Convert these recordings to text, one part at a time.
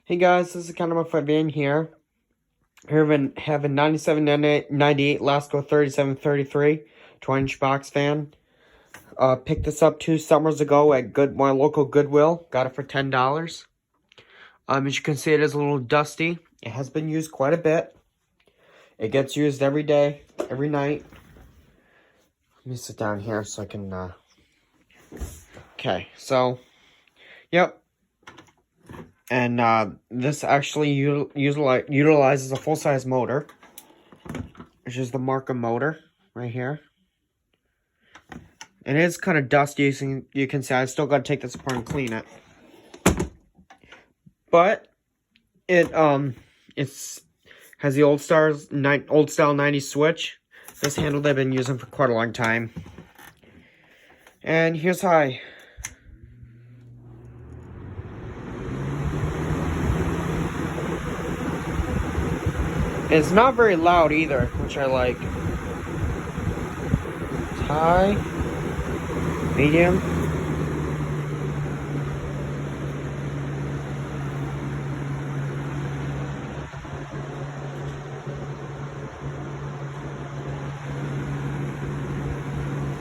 Hey guys, this is kind of my van here. Here we have a 97 98 Lasko 3733 20-inch box fan. Picked this up 2 summers ago at my local Goodwill. Got it for $10. As you can see, it is a little dusty. It has been used quite a bit. It gets used every day, every night. Let me sit down here so I can, Okay, so, yep. And this actually utilizes a full-size motor, which is the Marka motor right here. And it is kind of dusty, so you can see I still got to take this apart and clean it. But it has the old style 90s switch. This handle I've been using for quite a long time. And here's how it's not very loud either, which I like. It's high, medium,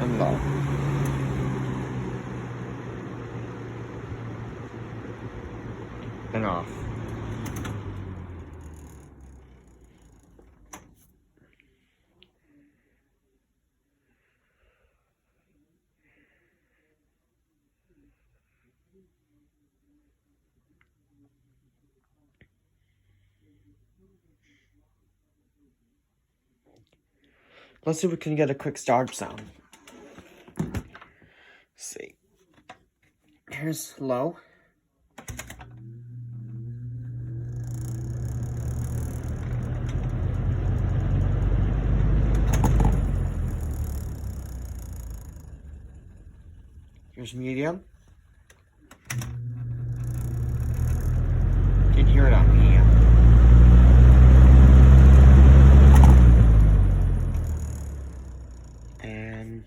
and low. And off. Let's see if we can get a quick start sound. Let's see. Here's low. Here's medium. You can hear it on medium. And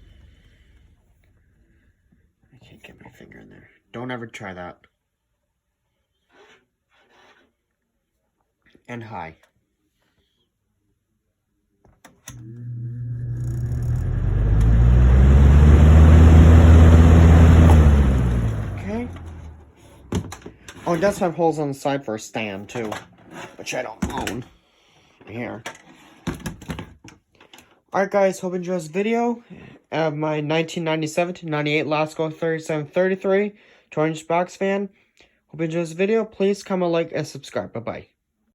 I can't get my finger in there. Don't ever try that. And high. Okay. Oh, it does have holes on the side for a stand too, which I don't own. Here. Alright guys, hope you enjoyed this video. I have my 1997 to 98 Lasko 3733 20-inch box fan. Hope you enjoyed this video. Please comment, like, and subscribe. Bye-bye.